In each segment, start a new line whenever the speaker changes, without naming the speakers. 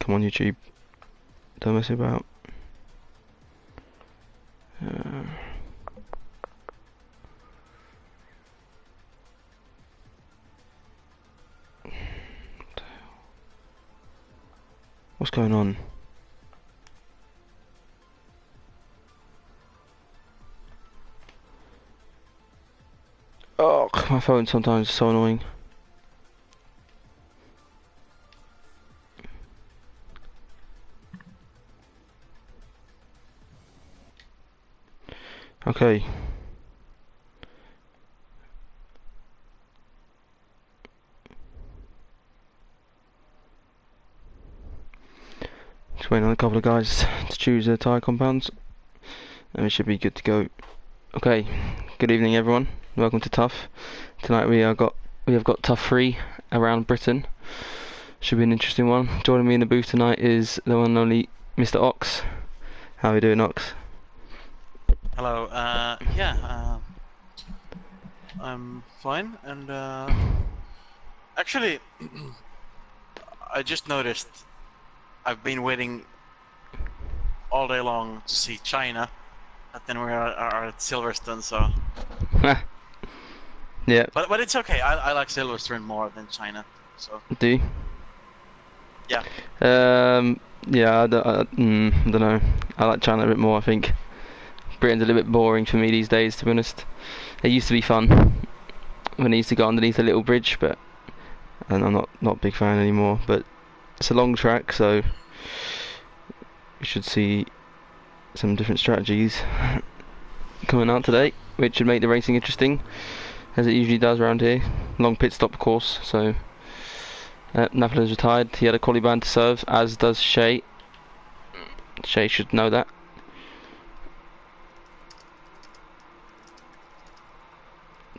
Come on, YouTube. Don't mess about. What's going on? Oh, my phone sometimes is so annoying. Okay. Just waiting on a couple of guys to choose their tyre compounds, and we should be good to go. Okay. Good evening, everyone. Welcome to TUF. Tonight we have got TUF3 around Britain. Should be an interesting one. Joining me in the booth tonight is the one and only Mr. Ox. How are you doing, Ox?
Hello. I'm fine, and actually, I just noticed I've been waiting all day long to see China, but then we are at Silverstone, so.
Yeah.
But it's okay. I like Silverstone more than China, so.
Do you?
Yeah.
Yeah. I don't know. I like China a bit more. I think Britain's a little bit boring for me these days, to be honest. It used to be fun when I used to go underneath a little bridge, but and I'm not a big fan anymore. But it's a long track, so we should see some different strategies coming out today, which should make the racing interesting, as it usually does around here. Long pit stop course, so Napola's retired. He had a quali ban to serve, as does Shay. Shay should know that.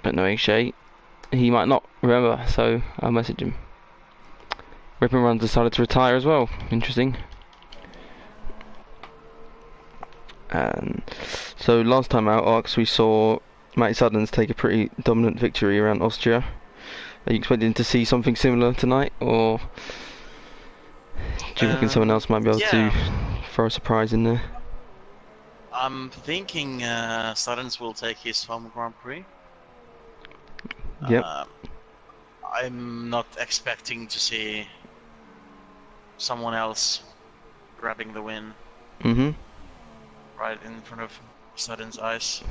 But knowing Shay, he might not remember, so I'll message him. Rip and Run decided to retire as well. Interesting. So last time out, Arx, we saw Matty Suddens take a pretty dominant victory around Austria. Are you expecting to see something similar tonight, or do you reckon someone else might be able to throw a surprise in there?
I'm thinking Suddens will take his home Grand Prix.
Yep.
I'm not expecting to see someone else grabbing the win.
Mm-hmm.
Right in front of Sudden's eyes.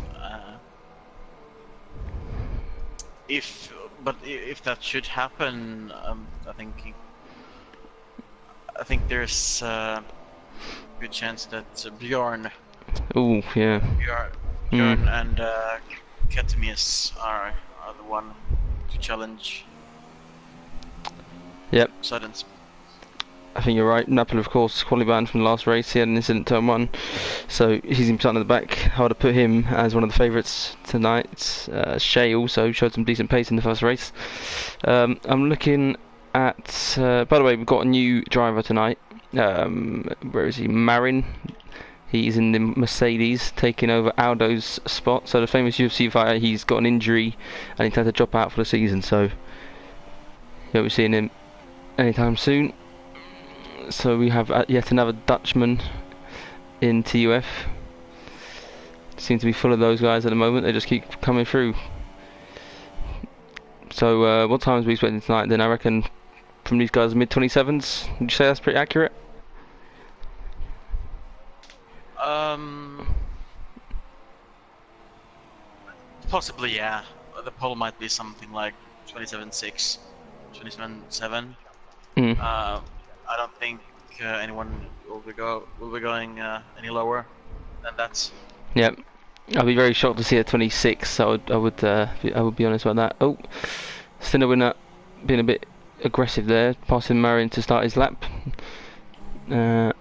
If that should happen, I think there's a good chance that Bjorn.
Oh yeah.
Bjorn and Ketemius are the one to challenge.
Yep.
Suddens.
I think you're right. Napola, of course, quali banned from the last race. He had an incident turn 1, so he's in starting at the back. I would have put him as one of the favourites tonight. Shay also showed some decent pace in the first race. I'm looking at. By the way, we've got a new driver tonight. Where is he? Marin. He's in the Mercedes, taking over Aldo's spot. So the famous UFC fighter, he's got an injury and he's had to drop out for the season. So you'll be seeing him anytime soon. So we have yet another Dutchman in TUF. Seem to be full of those guys at the moment. They just keep coming through. So what times are we expecting tonight? Then I reckon from these guys mid-27s. Would you say that's pretty accurate?
Possibly, yeah. The poll might be something like 27.6, 27.7. I don't think anyone will be going any lower than that.
Yep. I'll be very shocked to see a 26. So I would be honest about that. Oh, Sinner winner being a bit aggressive there, passing Marin to start his lap. And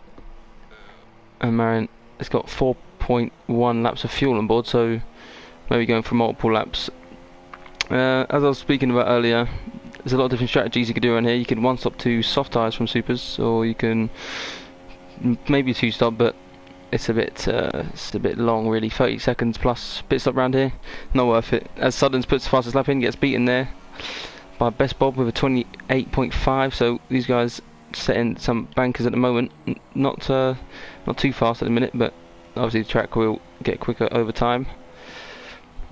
Marin has got 4.1 laps of fuel on board, so maybe going for multiple laps. As I was speaking about earlier, there's a lot of different strategies you could do around here. You could one-stop to soft tyres from Supers, or you can maybe two-stop, but it's a bit long really. 30 seconds plus pit stop around here, not worth it. As Suddens puts the fastest lap in, gets beaten there by Best Bob with a 28.5. So these guys setting some bankers at the moment. Not too fast at the minute, but obviously the track will get quicker over time.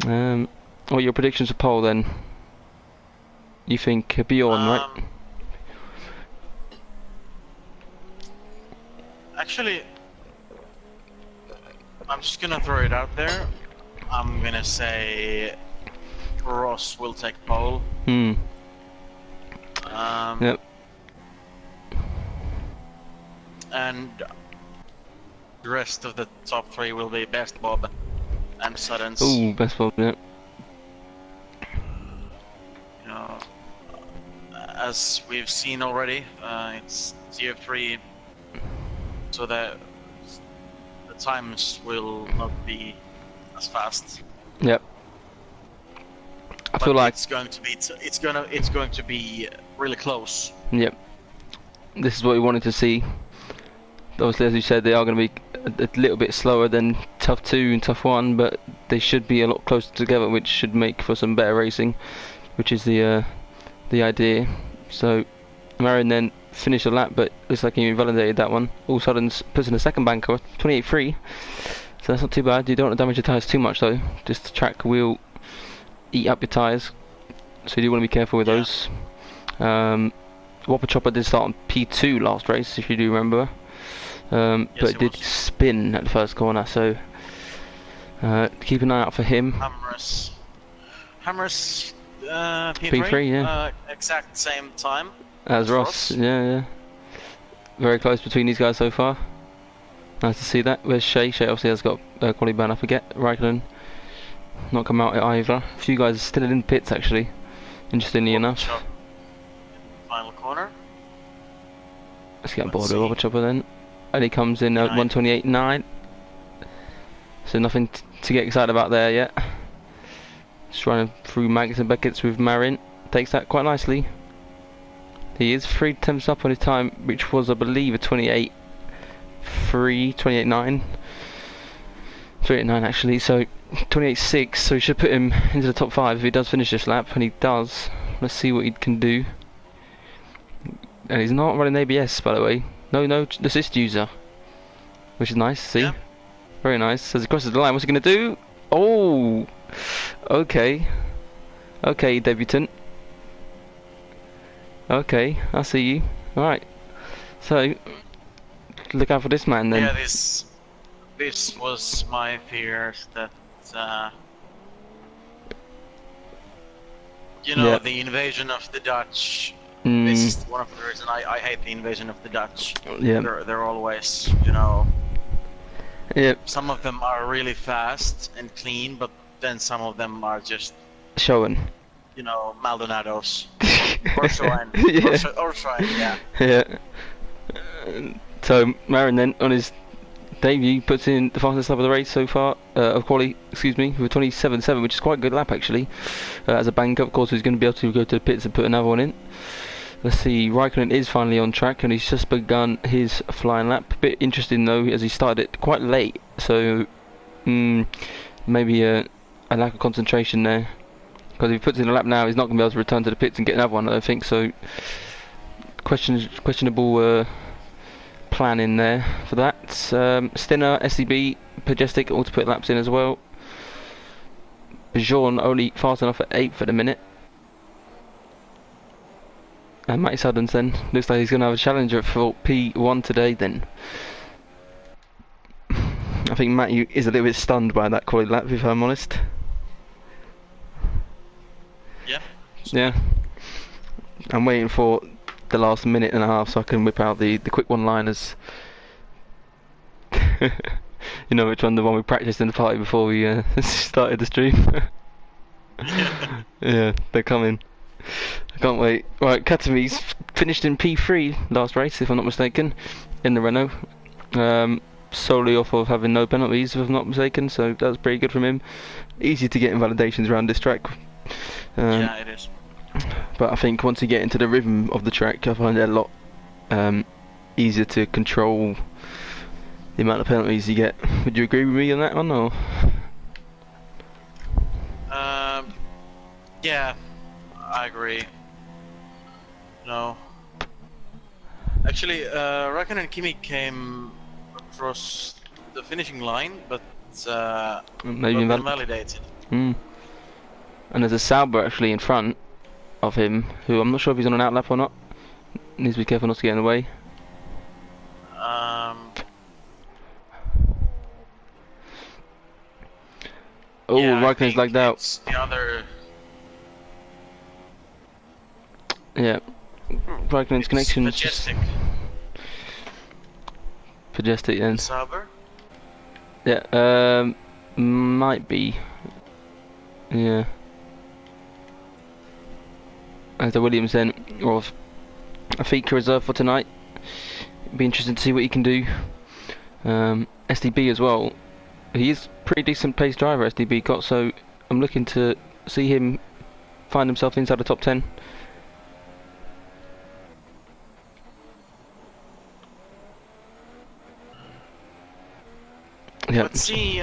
What are your predictions for pole then? You think Bjorn, right?
Actually, I'm just gonna throw it out there. I'm gonna say Ross will take pole.
Yep.
And the rest of the top 3 will be Best Bob and Suddens.
Ooh, Best Bob, yeah.
You know, as we've seen already, it's TUF3, so that the times will not be as fast.
Yep. I feel like
it's going to be really close.
Yep. This is what we wanted to see. Obviously, as you said, they are going to be a little bit slower than TUF 2 and TUF 1, but they should be a lot closer together, which should make for some better racing, which is the idea. So Marin then finished the lap, but looks like he invalidated that one. All of a sudden puts in a second banker, 28.3. So that's not too bad. You don't want to damage your tyres too much though. Just the track will eat up your tyres, so you do want to be careful with those. Whopper Chopper did start on P2 last race, if you do remember.
Yes,
but it did spin at the first corner, so keep an eye out for him.
Hammers
P3, yeah.
Exact same time
as Ross. Yeah. Very close between these guys so far. Nice to see that. Where's Shea? Shea obviously has got a quality ban, I forget. Raikkonen not come out either. A few guys still in pits actually, interestingly enough.
Final corner.
Let's get on board with Whopper Chopper then. And he comes in at 128.9. So nothing to get excited about there yet. Just running through Maggots and Beckett's with Marin. Takes that quite nicely. He is 3 attempts up on his time, which was, I believe, a 28.3, 28.9. 28.9 actually, so 28.6, so he should put him into the top 5 if he does finish this lap, and he does. Let's see what he can do. And he's not running ABS, by the way. No assist user, which is nice to see.
Yeah.
Very nice. As he crosses the line, what's he going to do? Oh, okay, debutant. Okay, I see you. All right, so look out for this man then.
Yeah, this was my fears that the invasion of the Dutch. This is one of the reasons I hate the invasion of the Dutch.
Yeah.
They're always,
Yep.
some of them are really fast and clean, but then some of them are just
showing.
Maldonados. Or Shoen. Or Shoen, yeah.
Yeah. So Marin then on his debut puts in the fastest lap of the race so far, of quali, excuse me, with 27.7, which is quite a good lap actually. As a bank up, of course, he's going to be able to go to the pits and put another one in. Let's see, Raikkonen is finally on track and he's just begun his flying lap. A bit interesting though, as he started it quite late, so maybe a lack of concentration there. Because if he puts in a lap now, he's not going to be able to return to the pits and get another one, I don't think, so questionable plan in there for that. Stinner, SCB, Pajestic all to put laps in as well. Bjorn only fast enough at 8th at the minute. And Matty Suddens then looks like he's going to have a challenger for P1 today then. I think Matty is a little bit stunned by that quality lap, if I'm honest. Yeah. I'm waiting for the last minute and a half so I can whip out the quick one-liners. You know which one, the one we practiced in the party before we started the stream. Yeah, they're coming. I can't wait. Right, Katami's finished in P3 last race, if I'm not mistaken, in the Renault. Solely off of having no penalties, if I'm not mistaken, so that was pretty good from him. Easy to get invalidations around this track.
Yeah, it is.
But I think once you get into the rhythm of the track, I find it a lot easier to control the amount of penalties you get. Would you agree with me on that one, or?
Yeah, I agree. No. Actually, Raikkonen and Kimi came across the finishing line, but
maybe
got invalidated.
And there's a Sauber actually in front of him, who I'm not sure if he's on an outlap or not. Needs to be careful not to get in the way. Oh,
yeah,
Raikkonen's lagged out.
It's the other.
Yeah, Raikkonen's connection.
Majestic.
Majestic then.
Sauber?
Yeah, might be. Yeah. As the Williams then, or a Fika reserve for tonight. Be interesting to see what he can do. SDB as well. He is pretty decent pace driver, SDB got, so I'm looking to see him find himself inside the top 10. Yeah.
Let's see.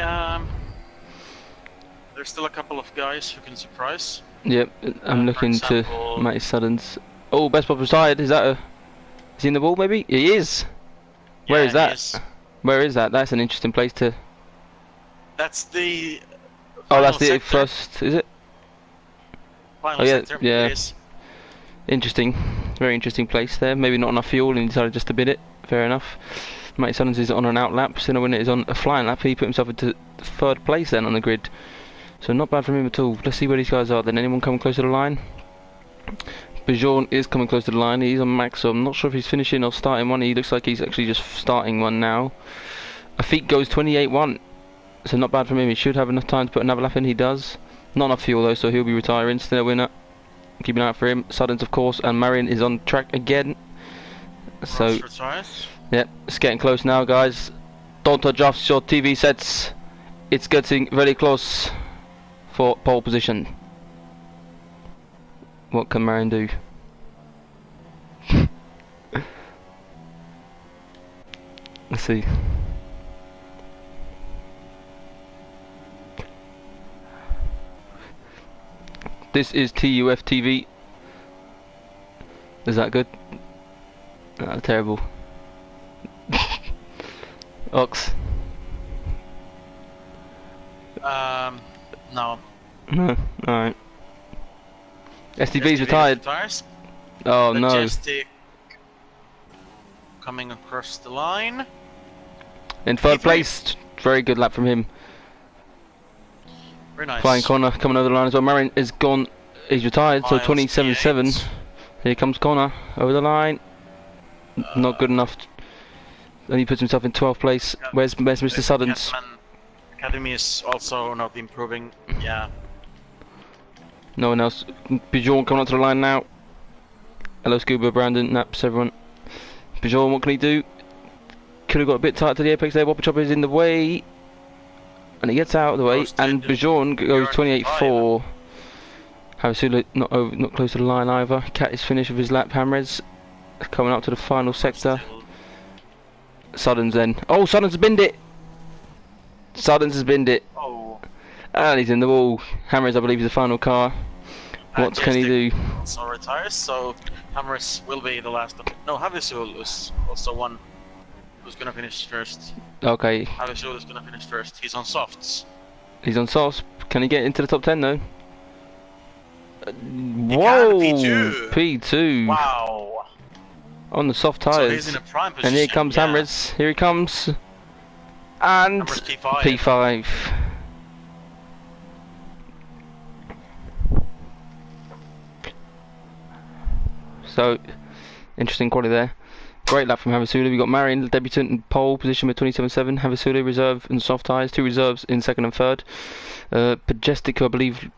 There's still a couple of guys who can surprise.
Yep, I'm looking to Matty Suddens. Oh, best pop retired. Is that a? Is he in the wall? Maybe he is.
Yeah,
where is that? Where is that? That's an interesting place to.
That's the.
Oh, that's the
sector.
first. Is it?
Final
oh yeah,
sector.
yeah.
It is.
Interesting, very interesting place there. Maybe not enough fuel, and he decided just to bid it. Fair enough. Matty Suddens is on an out lap. Sinowin is on a flying lap. He put himself into third place then on the grid. So not bad from him at all. Let's see where these guys are then. Anyone coming close to the line? Bjorn is coming close to the line. He's on max, so I'm not sure if he's finishing or starting one. He looks like he's actually just starting one now. Afik goes 28-1. So not bad from him. He should have enough time to put another lap in. He does. Not enough fuel though, so he'll be retiring. Still a winner. Keep an eye out for him. Suddens of course, and Marion is on track again. So yeah, it's getting close now, guys. Don't adjust your TV sets. It's getting very close for pole position. What can Marion do? Let's see. This is TUF TV. Is that good? Terrible. Ox.
No.
No. Alright. STV's retired.
Retires.
Oh
Majestic coming across the line.
In third place. Very good lap from him.
Very nice.
Flying Connor coming over the line as well. Marion is gone. He's retired, so 27-7. Here comes Connor over the line. Not good enough. And he puts himself in 12th place. Where's Mr. Suddens?
Academy is also not improving. Yeah.
No one else. Bjorn coming up to the line now. Hello Scuba, Brandon, Naps, everyone. Bjorn, what can he do? Could have got a bit tight to the apex there. Whopper Chopper is in the way. And he gets out of the way. And Bjorn goes 28-4. Havasula not close to the line either. Cat is finished with his lap. Hamres coming up to the final sector. Suddens then. Oh, Suddens has binned it! Suddens has binned it.
Oh.
And he's in the wall. Hamres, I believe, is the final car. What can he do?
Also retires, so Hamres will be the last. No, Havisul is also one who's gonna finish first.
Okay.
Havisul is gonna finish first. He's on softs.
He's on softs. Can he get into the top 10 though?
Whoa! P2.
P2.
Wow.
On the soft tyres.
So he's in a prime position.
And here comes Hamres. Here he comes. And P5. So, interesting quality there. Great lap from Havasula. We got Marion, the debutant, in pole position with 27-7. Havasula reserve and soft tyres. 2 reserves in second and third. Majestic, I believe,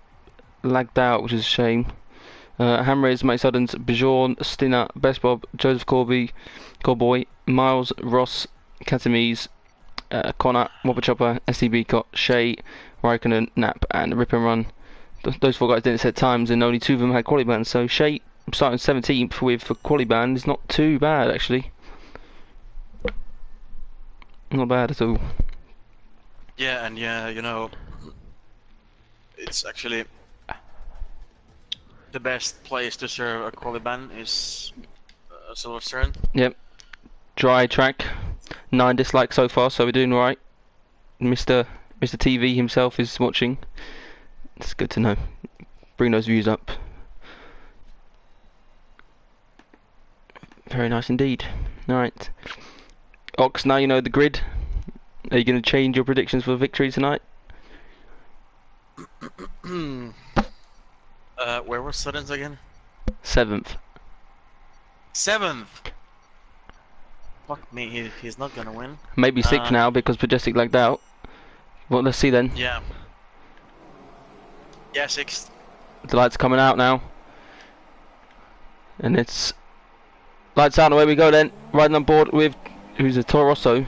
lagged out, which is a shame. Hamres, Mike Suddens, Bjorn, Stinner, Best Bob, Joseph Corby, Corboy, Miles, Ross, Catamise, Connor, Whopper Chopper, SCB got Shay, Raikkonen, Nap, and Rip and Run. Those 4 guys didn't set times, and only 2 of them had quality bands. So Shay starting 17th with a quality band is not too bad actually. Not bad at all.
Yeah, and yeah, you know, it's actually the best place to serve a quality ban is Silverstone.
Yep, dry track. 9 dislikes so far, so we're doing right. Mr. TV himself is watching. It's good to know. Bring those views up. Very nice indeed. Alright. Ox, now you know the grid. Are you going to change your predictions for victory tonight?
Where was Suddens again?
7th.
7th! Fuck me, he's not gonna win.
Maybe 6th now because Majestic lagged out. Well, let's see then.
Yeah. Yeah, 6th.
The light's coming out now. And it's... Lights out and away we go then. Riding on board with... Who's a Toro Rosso.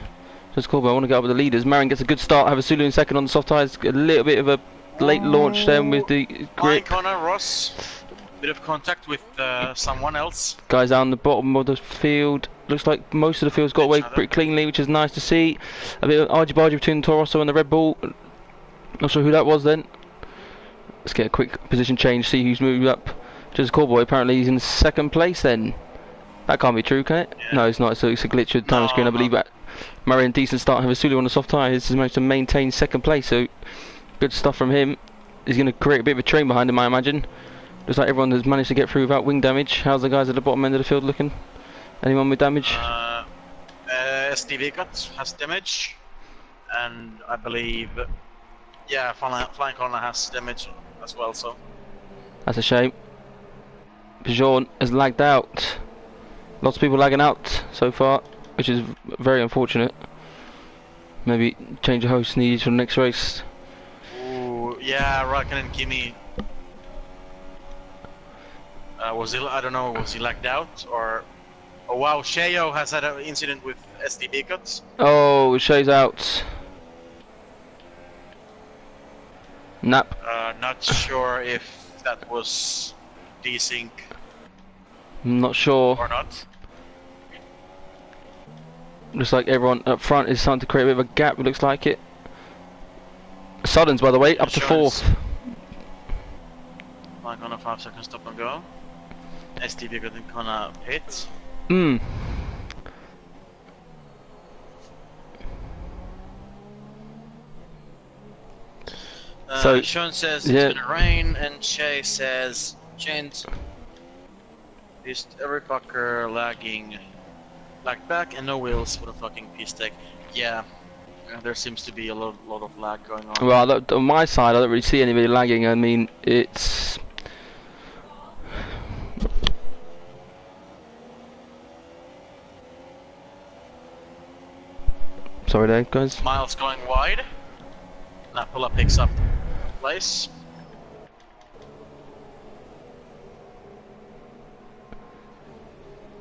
Just cool, but I want to go up with the leaders. Marin gets a good start. Havasulu in second on the soft tyres. A little bit of a late launch then with the grip.
Connor, Ross. Bit of contact with someone else.
Guys down the bottom of the field. Looks like most of the field's got away pretty cleanly, which is nice to see. A bit of argy-bargy between the Toro Rosso and the Red Bull. Not sure who that was then. Let's get a quick position change, see who's moved up. Just Callboy, apparently he's in second place then. That can't be true, can it? Yeah. No, it's not. So it's a glitch with the timer screen, I believe. Murray, decent start. Havasulu on the soft tyres has managed to maintain second place, so good stuff from him. He's going to create a bit of a train behind him, I imagine. Looks like everyone has managed to get through without wing damage. How's the guys at the bottom end of the field looking? Anyone with damage?
STV cut has damage, and I believe, yeah, Flying Corner has damage as well. So
that's a shame. Bjorn has lagged out. Lots of people lagging out so far, which is very unfortunate. Maybe change of host needed for the next race.
Ooh, yeah, Raikkonen and Kimi. Was he? I don't know. Was he lagged out or? Oh wow, Sheo has had an incident with STB cuts.
Oh, Shea's out. Nap.
Not sure if that was desync.
I'm not sure.
Or not.
Looks like everyone up front is starting to create a bit of a gap. It looks like it. Suddens, by the way, up to 4th.
Like on a 5 second stop and go. STB got in corner pit. So Sean says it's gonna rain, and Shay says, "Gent, is every fucker lagging, lag back, and no wheels for the fucking piece deck." Yeah, there seems to be a lot of lag going on.
Well, on my side, I don't really see anybody lagging. I mean, it's. Sorry there, guys.
Miles going wide. Napola picks up place.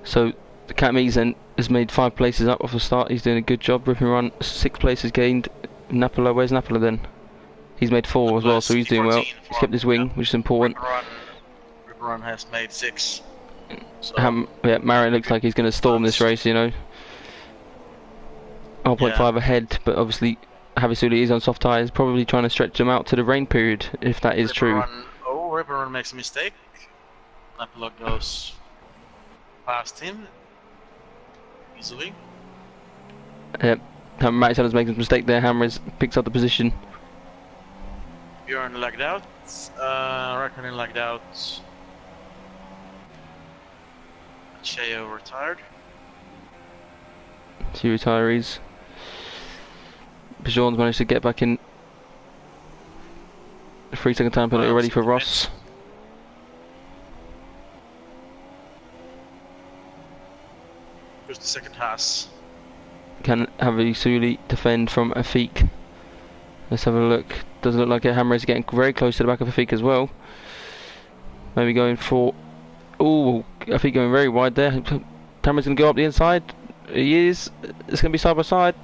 So the Cat Meason has made 5 places up off the start. He's doing a good job. Ripping run, 6 places gained. Napola, where's Napola then? He's made 4 as well, so he's doing well. He's kept his wing, which is important.
Ripper Run has made 6. So
yeah, Marin looks like he's going to storm this race, you know. 0.5 ahead, but obviously Havasulu is on soft tyres, probably trying to stretch them out to the rain period, if that is true.
Ripper Run makes a mistake. Napola goes past him easily.
Yep, Matt Sellers makes a mistake there. Hammer's picks up the position.
Bjorn lagged out. Raikkonen lagged out. Sheo retired.
2 retirees. Bjorn's managed to get back in. 3-second time penalty ready for Ross.
Here's the second Haas.
Can Havasulu defend from Afik? Let's have a look. Doesn't look like it. Hammer is getting very close to the back of Afik as well. Maybe going for. Ooh, Afik going very wide there. Hammer's going to go up the inside. He is. It's going to be side by side.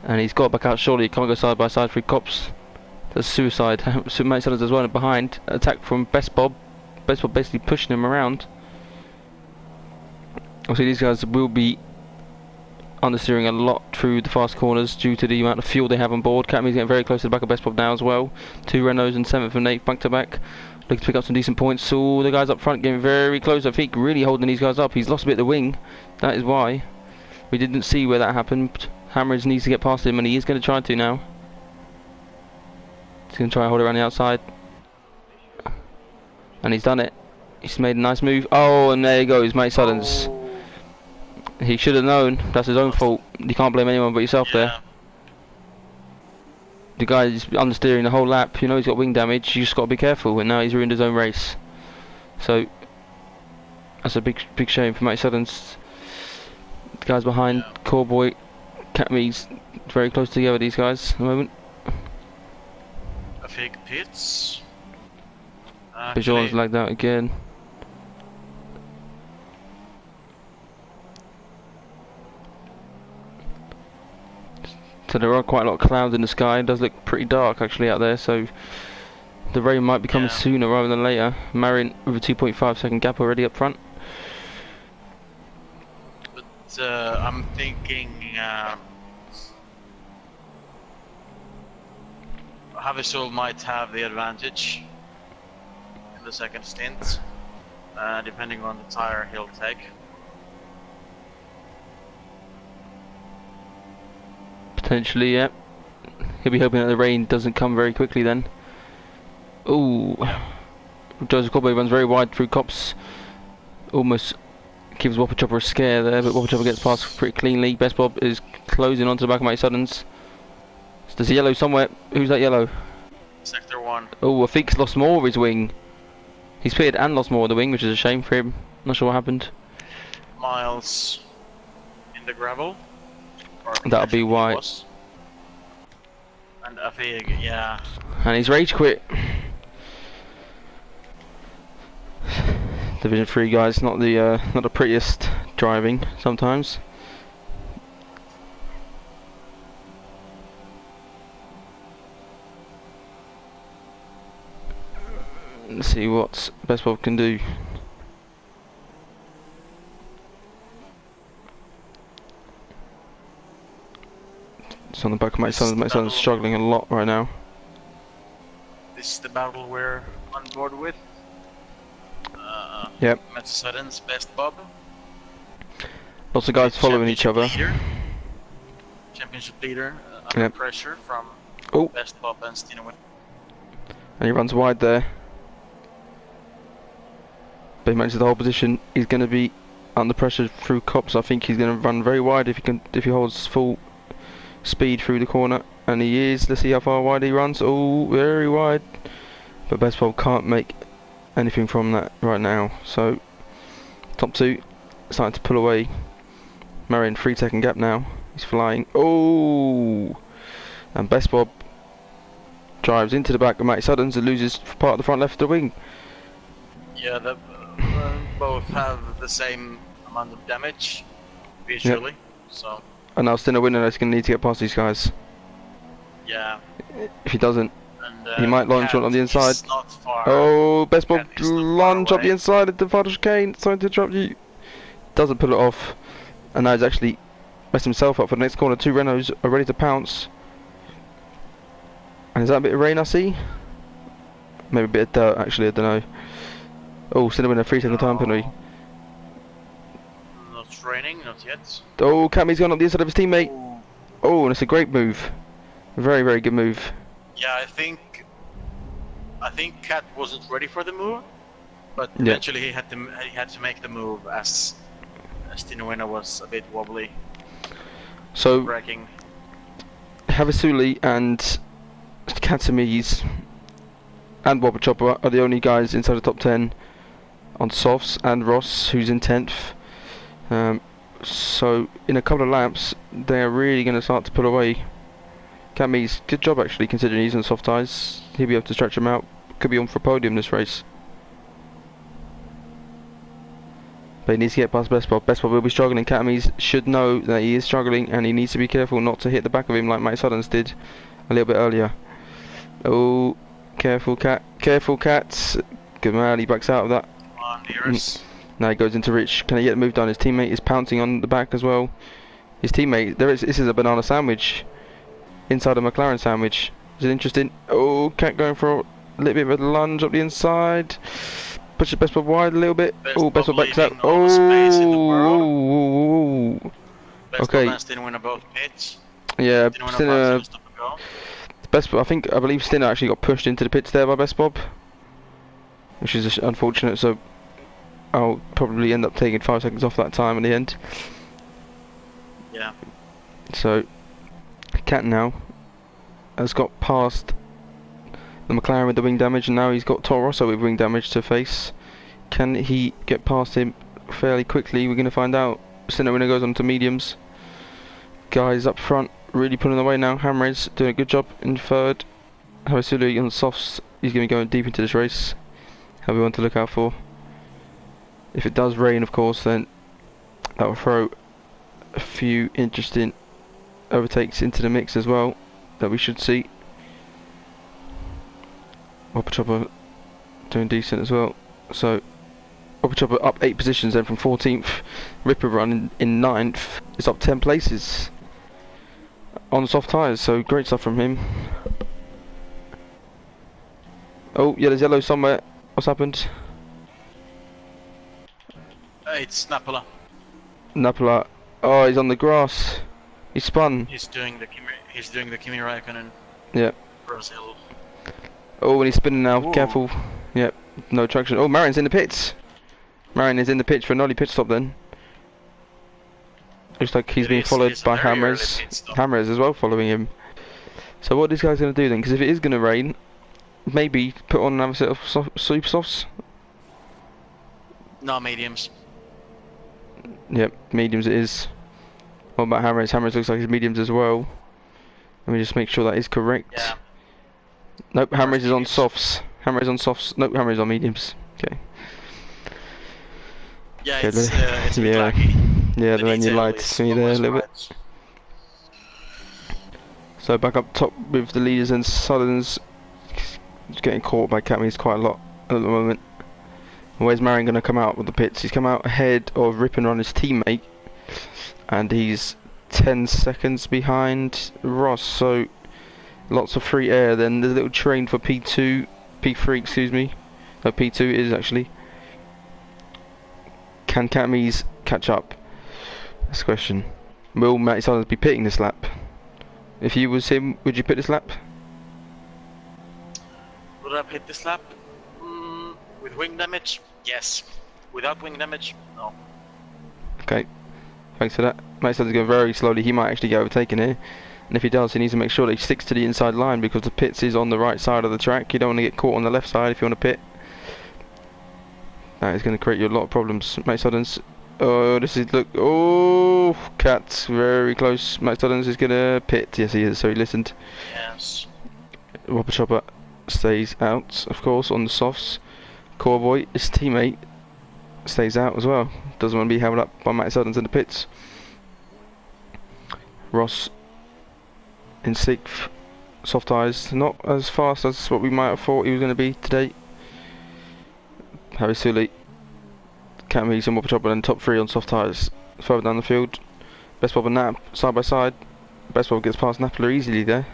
And he's got back out surely. He can't go side by side for cops. That's suicide. Mate Sellers as well behind. Attack from Best Bob. Best Bob basically pushing him around. Obviously these guys will be understeering a lot through the fast corners due to the amount of fuel they have on board. Catme's getting very close to the back of Best Bob now as well. 2 Renaults and 7th and 8th back to back. Looking to pick up some decent points. So the guys up front getting very close. I think really holding these guys up. He's lost a bit of the wing. That is why. We didn't see where that happened. Hammerage needs to get past him, and he is going to try to now. He's going to try and hold it around the outside. And he's done it. He's made a nice move. Oh, and there he goes, mate Suddens. He should have known. That's his own fault. You can't blame anyone but yourself there. The guy's understeering the whole lap. You know he's got wing damage. You just got to be careful. And now he's ruined his own race. So that's a big shame for Mate Suddens. The guys behind, Coreboy, Catme's very close together. These guys at the moment.
I think pits.
Bijon's lagged out again. So there are quite a lot of clouds in the sky. It does look pretty dark actually out there, so the rain might be coming sooner rather than later. Marin with a 2.5 second gap already up front.
But I'm thinking Havisol might have the advantage in the second stint, depending on the tire he'll take.
Potentially, yeah. He'll be hoping that the rain doesn't come very quickly then. Ooh. Joseph Corboy runs very wide through Cops. Almost gives Whopper Chopper a scare there, but Whopper Chopper gets past pretty cleanly. Best Bob is closing onto the back of Mate Suddens. There's a yellow somewhere. Who's that yellow?
Sector 1.
Oh, I think he's lost more of his wing. He's pitted and lost more of the wing, which is a shame for him. Not sure what happened.
Miles in the gravel.
That'll be why.
And I think, yeah.
And he's rage quit. Division 3 guys, not the prettiest driving sometimes. Let's see what Best Bob can do. It's on the back of Mate Suddens. Mate Suddens struggling a lot right now.
This is the battle we're on board with.
Yep.
Mate Suddens, Best Bob.
Lots of guys following each other.
Championship leader under pressure from Best Bob and Stino.
And he runs wide there. But he manages the whole position. He's going to be under pressure through Cops. I think he's going to run very wide if he holds full speed through the corner, and he is. Let's see how far wide he runs. Oh, very wide. But Best Bob can't make anything from that right now. So top two starting to pull away. Marion 3 second gap now. He's flying. Oh, and Best Bob drives into the back of Mate Suddens and loses part of the front left of the wing.
Yeah, they both have the same amount of damage visually. So.
And now Stino winner is going to need to get past these guys.
Yeah.
If he doesn't,
and,
he might launch on the inside.
Not far.
Oh, Best Bob lunge up the inside at the final chicane. Sorry to interrupt you. Doesn't pull it off. And now he's actually messed himself up for the next corner. 2 Renaults are ready to pounce. And is that a bit of rain I see? Maybe a bit of dirt actually, I don't know. Oh, Stino winner 3 second time penalty.
Not raining, not yet.
Oh, Cammy's gone up the inside of his teammate. Oh, and it's a great move. Very, very good move.
Yeah, I think Cat wasn't ready for the move, but eventually he had to make the move as Tinuena was a bit wobbly.
So
braking.
Havasuli and Katami's and Wobber Chopper are the only guys inside the top 10 on softs, and Ross, who's in 10th. So in a couple of laps they are really going to start to pull away. Cammy's good job actually, considering he's on soft tyres. He'll be able to stretch them out. Could be on for a podium this race. But he needs to get past Best Bob. Best Bob will be struggling. Cammy's should know that he is struggling, and he needs to be careful not to hit the back of him like Mate Suddens did a little bit earlier. Oh, careful Cat, careful Cats. Good man, he backs out of that.
Come on, Nearest.
Now he goes into Rich. Can he get the move done? His teammate is pouncing on the back as well. His teammate, this is a banana sandwich inside a McLaren sandwich. Is it interesting? Oh, Cat going for a little bit of a lunge up the inside. Pushes Best Bob wide a little bit. Oh, Best Bob backs out. Oh,
Best
Okay.
and Stinner winner both pits.
Yeah,
Stinner winner
Stinner.
stop and go.
I believe Stinner actually got pushed into the pits there by Best Bob, which is unfortunate. So I'll probably end up taking 5 seconds off that time in the end.
Yeah.
So Cat now has got past the McLaren with the wing damage, and now he's got Toro Rosso with wing damage to face. Can he get past him fairly quickly? We're going to find out. Stinner winner goes on to mediums. Guys up front really pulling away now. Hammer's doing a good job in third. Havasulu on softs. He's going to be going deep into this race. Have we one to look out for. If it does rain, of course, then that will throw a few interesting overtakes into the mix as well that we should see. Whopper Chopper doing decent as well. So Whopper Chopper up 8 positions then from 14th. Ripper Run in 9th. It's up 10 places on soft tyres, so great stuff from him. Oh, yeah, there's yellow somewhere. What's happened?
It's Napola.
Napola. Oh, he's on the grass. He spun.
He's doing the Kimi Räikkönen.
Yeah.
Brazil.
Oh, and he's spinning now.
Ooh.
Careful. Yep. No traction. Oh, Marin's in the pits. Marin is in the pits for a nollie pit stop then. Looks like he's being followed by Hammers. Hammers as well following him. So what are these guys going to do then? Because if it is going to rain, maybe put on another set of super softs.
No, mediums.
Yep, mediums it is. What about Hammers? Hammers looks like his mediums as well. Let me just make sure that is correct.
Yeah.
Nope, Hammers is on softs. Hammer is on softs. Nope, Hammer is on mediums. Okay.
Yeah,
Okay,
it's a bit
yeah.
laggy.
Yeah,
The
then you
detail
lied
is
to me there a
almost
little bit.
right.
So back up top with the leaders and Sullins getting caught by Catmies quite a lot at the moment. Where's Marin going to come out with the pits? He's come out ahead of Rip and Run, his teammate, and he's 10 seconds behind Ross, so lots of free air. Then there's a little train for P3, excuse me. No, P2 it is actually. Can Catmies catch up? That's the question. Will Matty Sullins be pitting this lap? If you was him, would you pit this lap?
Would I pit this lap? With wing damage? Yes. Without wing damage? No.
Okay, thanks for that. Matty Sullins is going very slowly. He might actually get overtaken here. And if he does, he needs to make sure that he sticks to the inside line because the pits is on the right side of the track. You don't want to get caught on the left side if you want to pit. That is going to create you a lot of problems. Matty Sullins. Oh, this is look. Oh, Cat's very close. Matty Sullins is going to pit. Yes, he is. So he listened.
Yes.
Whopper Chopper stays out, of course, on the softs. Coreboy, his teammate, stays out as well. Doesn't want to be held up by Matty Sullins in the pits. Ross in 6th. Soft tyres, not as fast as what we might have thought he was going to be today. Harry Sully, Catmies and Whopper Chopper and top 3 on soft tyres. Further down the field, Best Bob and Nap side by side. Best Bob gets past Napola easily there.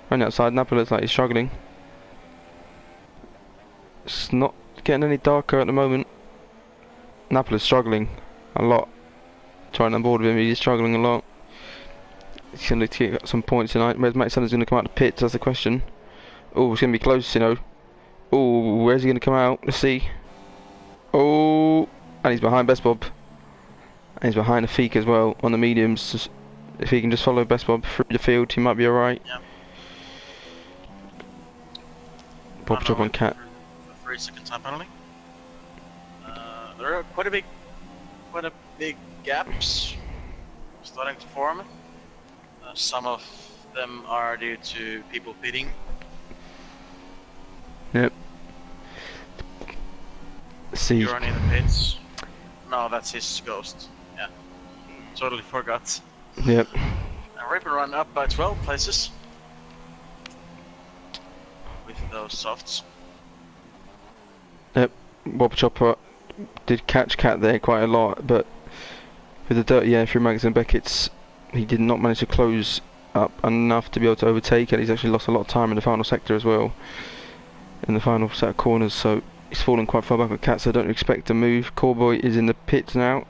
Running outside, Napola looks like he's struggling. It's not getting any darker at the moment. Napola's struggling a lot. Trying on board with him, he's struggling a lot. He's going to get some points tonight. Where's Matty Sullins going to come out of the pits? That's the question. Oh, it's going to be close, you know. Oh, where's he going to come out? Let's see. Oh, and he's behind Best Bob. And he's behind Afik as well on the mediums. If he can just follow Best Bob through the field, he might be alright.
Yeah.
Bob Chop on Cat.
3 second time penalty. There are quite a big gaps starting to form. Some of them are due to people pitting.
Yep. See.
You're in the pits. No, that's his ghost. Yeah. Totally forgot.
Yep.
And Rip and Run up by 12 places. With those softs.
Yep. Bob Chopper did catch Cat there quite a lot, but with the dirty air through Mags and Beckett's, he did not manage to close up enough to be able to overtake, and he's actually lost a lot of time in the final sector as well. In the final set of corners, so he's fallen quite far back with Cat, so I don't expect to move. Coreboy is in the pits now.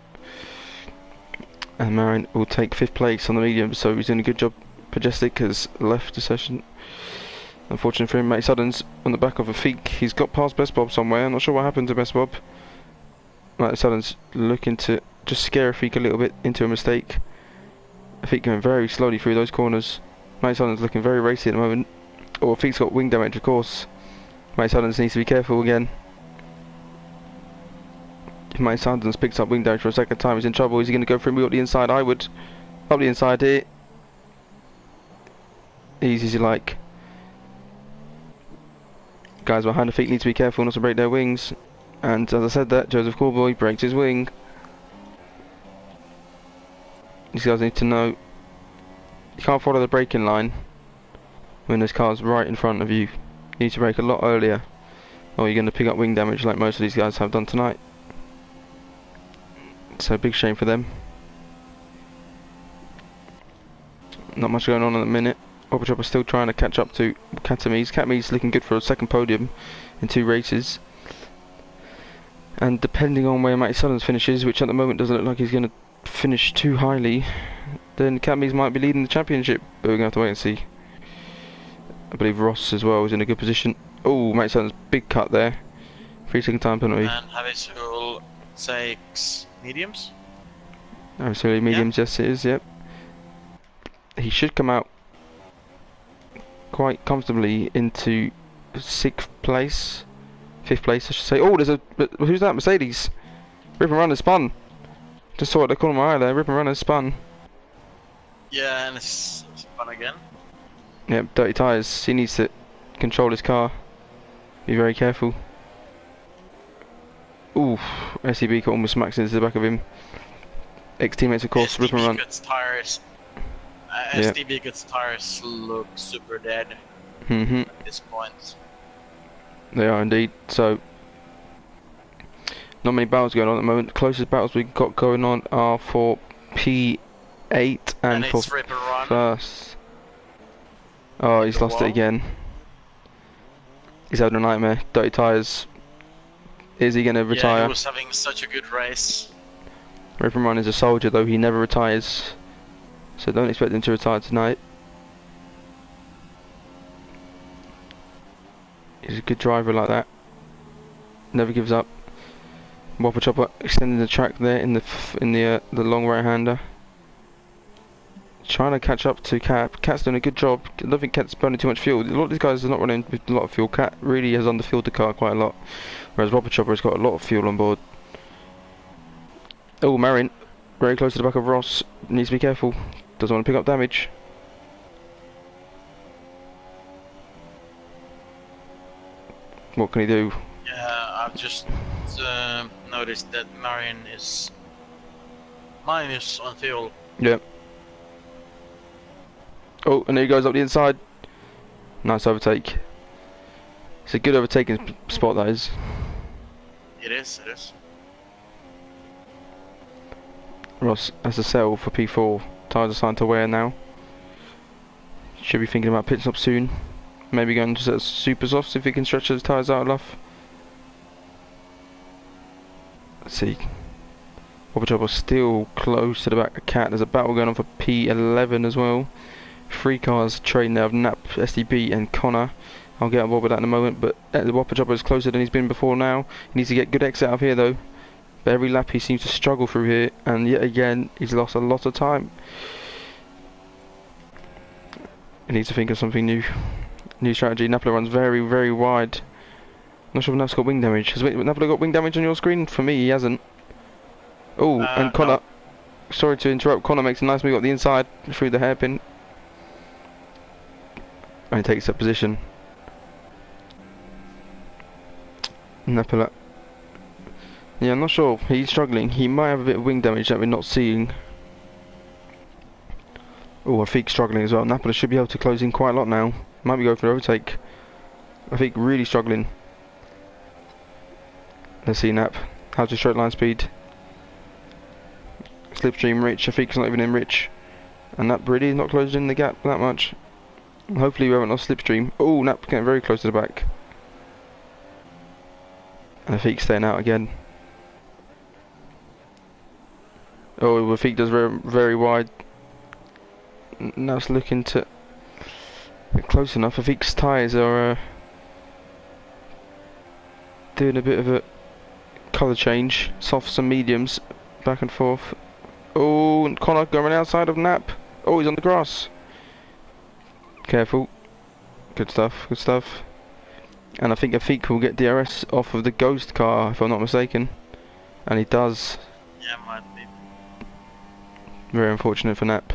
And Marin will take 5th place on the medium, so he's doing a good job. Majestic has left the session. Unfortunately for him, Matty Sutton's on the back of a Feek. He's got past Best Bob somewhere. I'm not sure what happened to Best Bob. Matty Sutton's looking to just scare a Feek a little bit into a mistake. A Feek going very slowly through those corners. Matty Sutton's looking very racy at the moment. Oh, Feek's got wing damage, of course. Matty Sutton's needs to be careful again. If Matty Sutton's picks up wing damage for a second time, he's in trouble. Is he going to go for a move up the inside? I would. Up the inside here. Easy as you like. Guys behind the Feek need to be careful not to break their wings. And as I said that, Joseph Corboy breaks his wing. These guys need to know you can't follow the braking line when there's cars right in front of you. You need to brake a lot earlier, or you're going to pick up wing damage like most of these guys have done tonight. So big shame for them. Not much going on at the minute. Chopper still trying to catch up to Katamise. Katami's looking good for a second podium in 2 races. And depending on where Matty Sutton's finishes, which at the moment doesn't look like he's going to finish too highly, then Katami's might be leading the championship. But we're going to have to wait and see. I believe Ross as well is in a good position. Oh, Matty Sutton's big cut there. 3-second time penalty.
And Havisul takes mediums?
Absolutely mediums, yes it is, yep. He should come out quite comfortably into 6th place, 5th place I should say. Oh, there's a, who's that? Mercedes. Rip and Runner spun. Just saw it at the corner of my eye there. Rip and Runner spun.
Yeah, and it's spun again.
Yep, dirty tyres. He needs to control his car. Be very careful. Ooh, SEB almost smacks into the back of him. Ex-teammates of course, Rip and Run.
Tires. STB gets tires look super dead at this point.
They are indeed. So, not many battles going on at the moment. The closest battles we've got going on are for P8 and for first. Oh, he's lost it again. He's having a nightmare. Dirty tyres. Is he going to retire?
Yeah, he was having such a good race.
Rip and Run is a soldier though, he never retires. So don't expect him to retire tonight. He's a good driver like that. Never gives up. Whopper Chopper extending the track there in the long right hander. Trying to catch up to Cat. Cat's doing a good job. I don't think Cat's burning too much fuel. A lot of these guys are not running with a lot of fuel. Cat really has underfueled the car quite a lot, whereas Whopper Chopper has got a lot of fuel on board. Oh, Marin, very close to the back of Ross. Needs to be careful. Doesn't want to pick up damage. What can he do?
Yeah, I've just noticed that Marin is minus on fuel.
Yep. Oh, and there he goes up the inside. Nice overtake. It's a good overtaking spot, that is.
It is, it is.
Ross has to settle for P4. Tyres are starting to wear now. Should be thinking about pitting up soon. Maybe going to set super softs if he can stretch those tyres out enough. Let's see. Whopper Chopper still close to the back of Cat. There's a battle going on for P11 as well. 3 cars trading there of Nap, SDB and Connor. I'll get on board with that in a moment, but the Whopper Chopper is closer than he's been before now. He needs to get good exit out of here though. But every lap he seems to struggle through here, and yet again he's lost a lot of time. He needs to think of something new. New strategy. Napoli runs very, very wide. Not sure if Nap's got wing damage. Has Napoli got wing damage on your screen? For me, he hasn't. Oh, and Connor. No. Sorry to interrupt. Connor makes a nice move up the inside through the hairpin. And he takes that position. Napoli. Yeah, I'm not sure. He's struggling. He might have a bit of wing damage that we're not seeing. Oh, I think struggling as well. Napoli should be able to close in quite a lot now. Might be going for an overtake. I think really struggling. Let's see Nap. How's your straight line speed? Slipstream rich. I think it's not even in rich. And Nap really not closing the gap that much. Hopefully we haven't lost slipstream. Oh, Nap getting very close to the back. And I think staying out again. Oh, Rafik does very, very wide. Now it's looking to get close enough. Rafik's tyres are doing a bit of a colour change. Softs and mediums, back and forth. Oh, and Connor going outside of Nap. Oh, he's on the grass. Careful. Good stuff, good stuff. And I think Rafik will get DRS off of the Ghost car, if I'm not mistaken. And he does.
Yeah, might be.
Very unfortunate for Nap.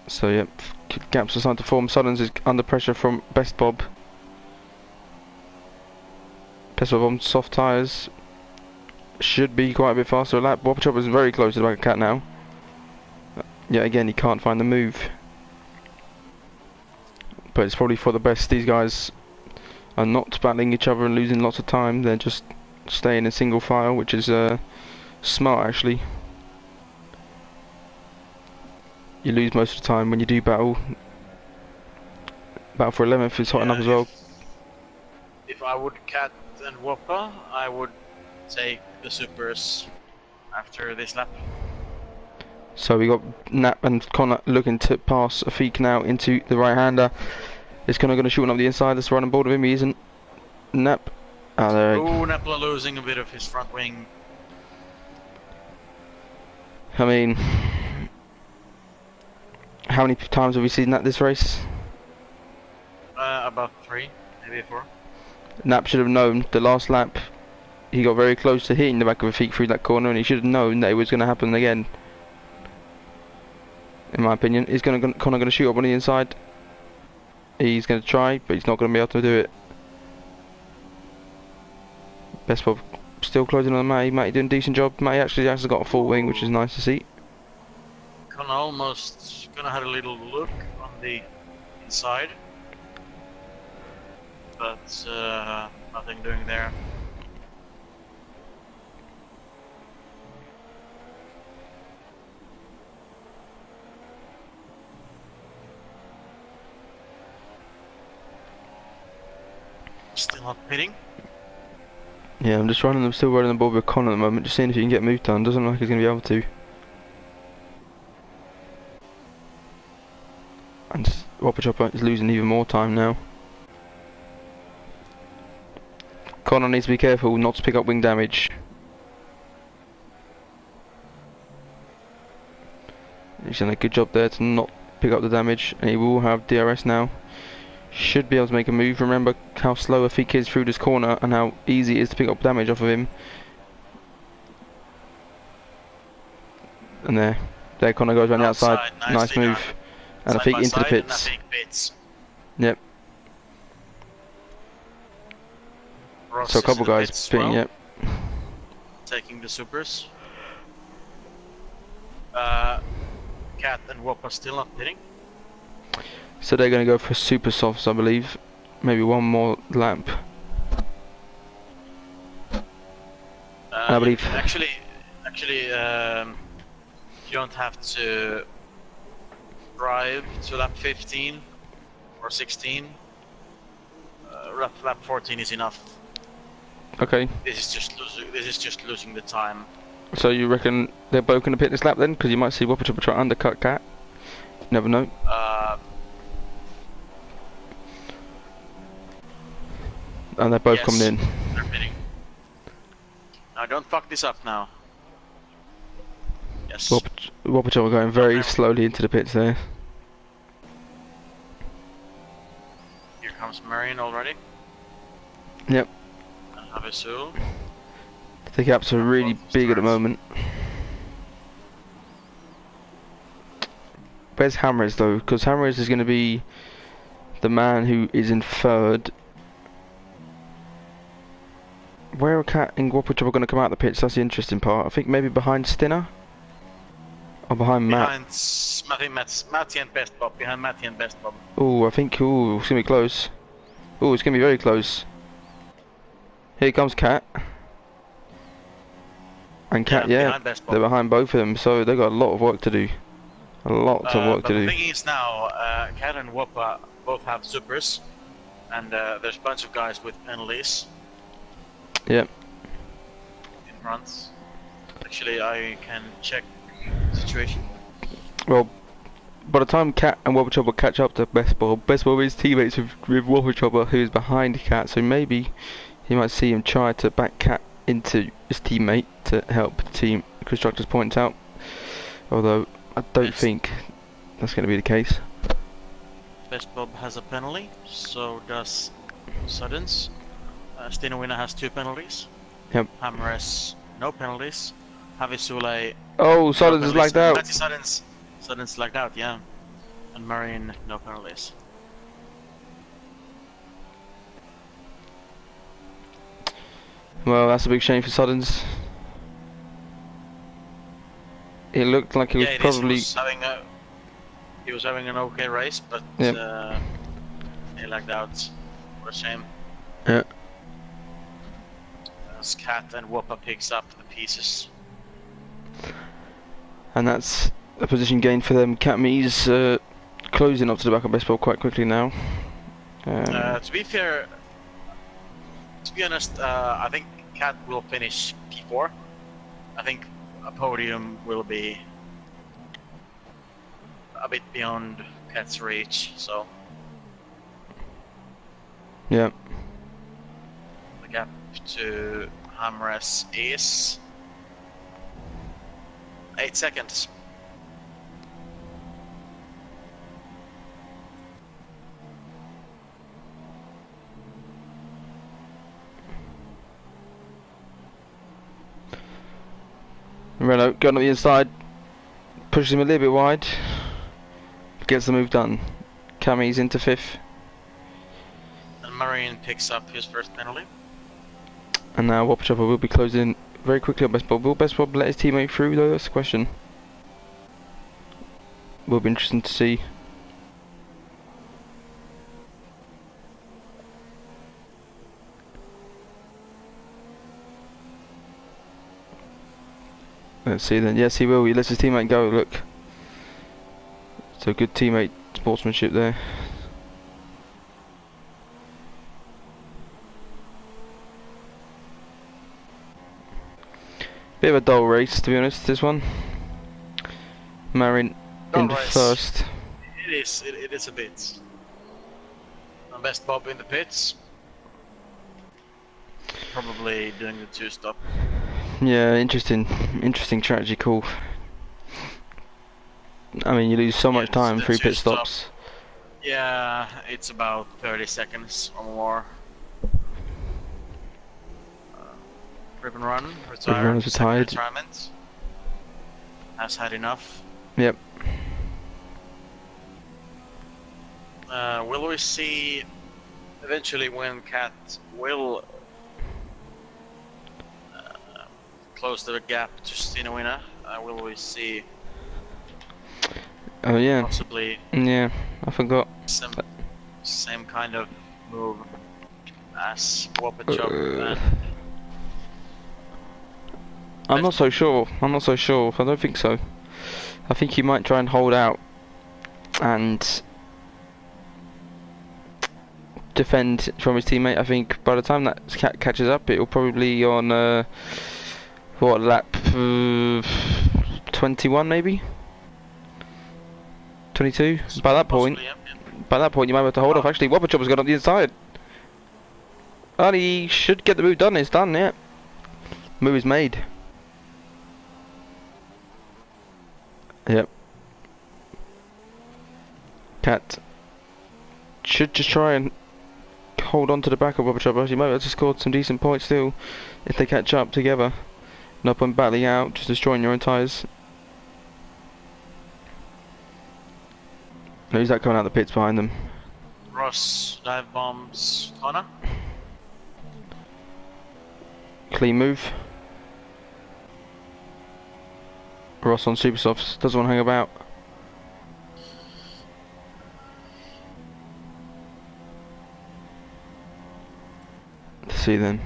So yep, gaps are starting to form. Sullins is under pressure from Best Bob. Best Bob on soft tyres. Should be quite a bit faster a lap. Whopper Chopper is very close to the back of Cat now. Yeah, again, he can't find the move. But it's probably for the best. These guys are not battling each other and losing lots of time. They're just staying in single file, which is smart actually. You lose most of the time when you do battle. Battle for 11th is hot enough as well.
If I would Cat and Whopper, I would take the supers after this lap.
So we got Nap and Connor looking to pass Rafik now into the right-hander. Is Connor going to shoot up the inside? That's right on board of him. He isn't. Nap. Oh, there.
Oh, Napla losing a bit of his front wing.
I mean, how many times have we seen that this race?
About 3, maybe 4.
Nap should have known the last lap. He got very close to hitting the back of Rafik through that corner, and he should have known that it was going to happen again. In my opinion, is Connor going to shoot up on the inside? He's going to try, but he's not going to be able to do it. Best Bob still closing on Matty. Matty doing a decent job. Matty actually has got a full wing, which is nice to see.
Connor almost gonna have a little look on the inside, but nothing doing there. Still not pitting.
Yeah, I'm just running. I'm still running the ball with Connor at the moment, just seeing if he can get moved on. Doesn't look like he's going to be able to. And Whopper Chopper is losing even more time now. Connor needs to be careful not to pick up wing damage. He's done a good job there to not pick up the damage, and he will have DRS now. Should be able to make a move. Remember how slow Rafik is through this corner and how easy it is to pick up damage off of him. And there Connor goes around the outside. Nice move. And Rafik into the pits. Yep.
Ross
so a couple guys pitting, yep.
Taking the supers. Cat and Whopper still not pitting.
So they're going to go for super softs, I believe. Maybe one more lap. I believe.
Actually, you don't have to drive to lap 15 or 16. Lap 14 is enough.
Okay.
This is just losing the time.
So you reckon they're both going to pit this lap then? Because you might see Whopper Chopper try to undercut Cat. Never know. And they're both coming in.
They're pitting. Now don't fuck this up now. Yes.
Whopper Chopper going very slowly into the pits there.
Here comes Marion already.
Yep.
And Havasul.
The gaps are really big at the moment. Where's Hammer's though? Because Hammer's is going to be the man who is in third. Where are Cat and Whopper Chopper going to come out the pitch? That's the interesting part. I think maybe behind Stinner? Or behind Matt?
Behind Matty and Best Bob. Behind Matty and Best Bob.
Oh, I think, it's going to be close. Oh, it's going to be very close. Here comes Cat. And Cat, yeah, they're behind both of them, so they've got a lot of work to do. A lot of work to do.
The thing is now, Cat and Whopper both have supers, and there's a bunch of guys with penalties.
Yep.
In front. Actually, I can check the situation.
Well, by the time Cat and Wobblechopper catch up to Best Bob is teammates with Wobblechopper, who is behind Cat, so maybe he might see him try to back Cat into his teammate to help the team. Constructors point out, although I don't think that's going to be the case.
Best Bob has a penalty, so does Suddens. Stinowina has 2 penalties.
Yep.
Hamres, no penalties. Havisule.
Oh, Suddens is lagged out.
Suddens lagged out, yeah. And Marine, no penalties.
Well, that's a big shame for Suddens. It looked like he was probably.
He was having an okay race, but
yep.
He lagged out. What a shame.
Yeah.
As Cat and Whopper picks up the pieces.
And that's a position gain for them. Catme's closing up to the back of Best Bob quite quickly now.
To be fair, to be honest, I think Cat will finish P4. I think a podium will be a bit beyond Cat's reach, so.
Yeah.
The gap to Hamres is 8 seconds.
Renault going on the inside, pushes him a little bit wide, gets the move done. Cammy's into 5th.
And Marine picks up his first penalty.
And now Wobblechopper will be closing very quickly on Best Bob. Will Best Bob let his teammate through though? That's the question. Will be interesting to see. Let's see then. Yes, he will. He lets his teammate go. Look. So good teammate sportsmanship there. Bit of a dull race, to be honest, this one. Marin in first.
It is a bit. And Best Bob in the pits. Probably doing the 2-stop.
Yeah, interesting strategy call. I mean, you lose so much time through pit stops.
Yeah, it's about 30 seconds or more. Rip and Run,
retired.
Retirement. Has had enough.
Yep.
Will we see eventually when Cat will close the gap to Stinowina? Will we see?
Oh yeah.
Possibly.
Yeah, I forgot.
Same kind of move as Wobblechopper.
I'm not so sure. I don't think so. I think he might try and hold out and defend from his teammate. I think by the time that Cat catches up, it'll probably be on what, lap 21 maybe, 22. By that point, you might have to hold off. Actually, Wobblechopper's got on the inside. Oh, he should get the move done. It's done. Yeah, move is made. Yep. Cat should just try and hold on to the back of Wobblechopper. He might have to score some decent points still if they catch up together. No point battling out, just destroying your own tyres. Who's that coming out of the pits behind them?
Ross dive bombs corner.
Clean move. Ross on super softs, doesn't want to hang about. Let's see then.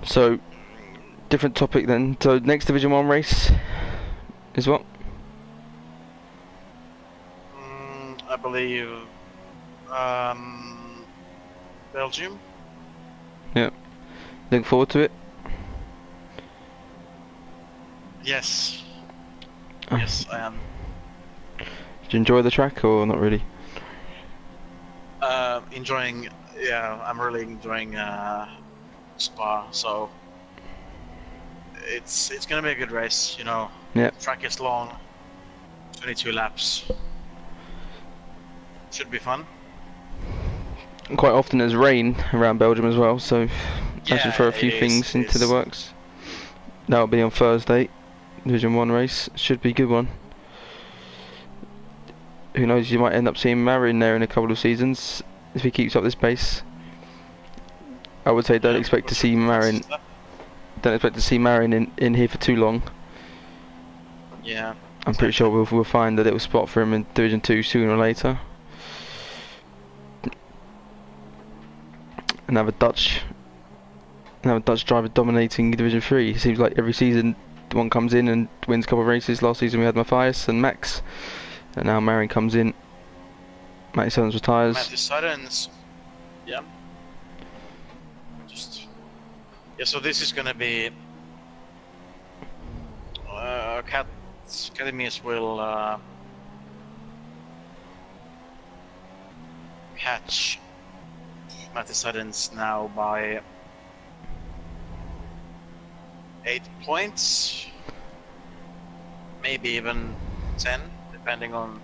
So, different topic then. So next Division 1 race is what?
I believe Belgium.
Yeah. Looking forward to it.
Yes.
Oh.
Yes, I am.
Did you enjoy the track or not really?
Enjoying. Yeah, I'm really enjoying Spa. So it's gonna be a good race. You know,
Yep.
the track is long, 22 laps. Should be fun.
Quite often there's rain around Belgium as well, so that should throw a few things into the works. That'll be on Thursday, Division 1 race. Should be a good one. Who knows, you might end up seeing Marin there in a couple of seasons if he keeps up this pace. I would say don't expect to see Marin. Don't expect to see Marin in here for too long.
Yeah.
I'm pretty sure we'll find a little spot for him in Division 2 sooner or later. Another Dutch driver dominating Division 3. It seems like every season one comes in and wins a couple of races. Last season we had Matthias and Max, and now Marin comes in. Matty Sutton's retires.
Matty Sutton's, yeah. Yeah, so this is gonna be Academies will catch Matty Sutton's now by 8 points, maybe even 10, depending on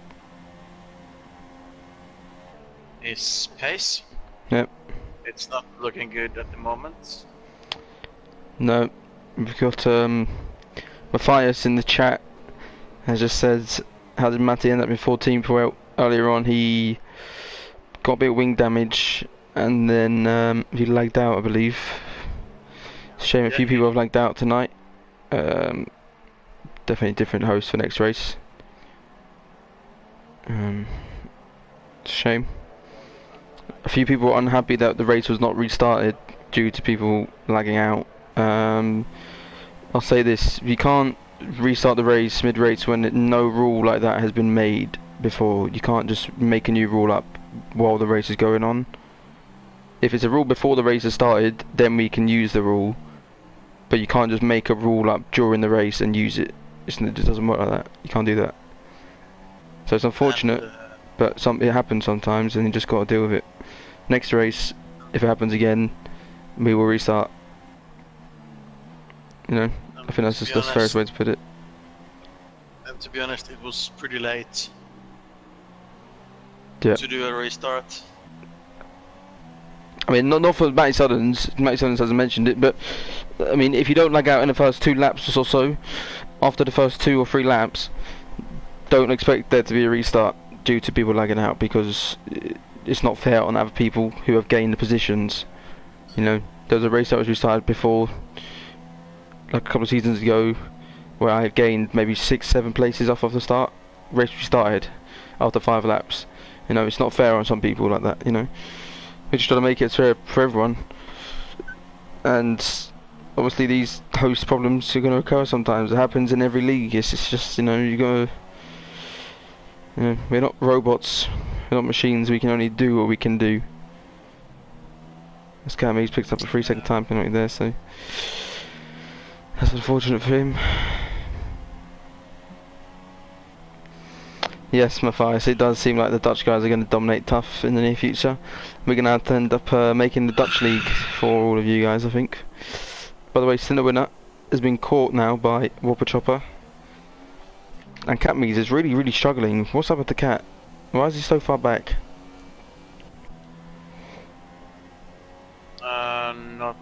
his pace.
Yep.
It's not looking good at the moment.
No, we've got Matthias in the chat has just said, how did Matty end up in 14th? Well, earlier on he got a bit of wing damage and then he lagged out, I believe. Shame a few people have lagged out tonight. Definitely different host for next race. Shame. A few people were unhappy that the race was not restarted due to people lagging out. I'll say this: you can't restart the race mid-race when no rule like that has been made before. You can't just make a new rule up while the race is going on. If it's a rule before the race has started, then we can use the rule. But you can't just make a rule up during the race and use it. It just doesn't work like that. You can't do that. So it's unfortunate, but it happens sometimes, and you just got to deal with it. Next race, if it happens again, we will restart. You know, I think that's just the fairest way to put it.
And to be honest, it was pretty late
to
do a restart.
I mean, not for Matty Suttons. Matty Suttons hasn't mentioned it, but I mean, if you don't lag out in the first 2 laps or so, after the first 2 or 3 laps, don't expect there to be a restart due to people lagging out, because it's not fair on other people who have gained the positions. You know, there was a race that was restarted before, like a couple of seasons ago, where I had gained maybe 6-7 places off of the start. Race restarted after 5 laps. You know, it's not fair on some people like that. You know, we just try to make it fair for everyone. And obviously, these host problems are going to occur sometimes. It happens in every league. It's just, you know, you got to. You know, we're not robots. We're not machines. We can only do what we can do. This guy he's picked up a 3-second time penalty there, so that's unfortunate for him. Yes, Matthias, it does seem like the Dutch guys are going to dominate TUF in the near future. We're going to have to end up making the Dutch league for all of you guys, I think. By the way, Sinner Winner has been caught now by Whopper Chopper. And Cat Mees is really, really struggling. What's up with the cat? Why is he so far back?
Not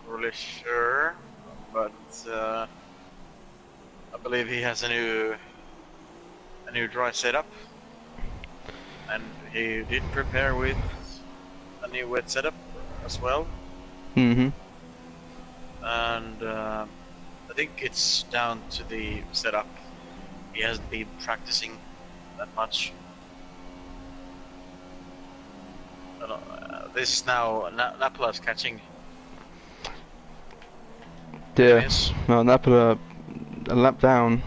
really sure, but I believe he has a new dry setup, and he did prepare with a new wet setup as well.
And
I think it's down to the setup. He hasn't been practicing that much. This is now Napola's catching.
Yeah, no, Napola a lap down.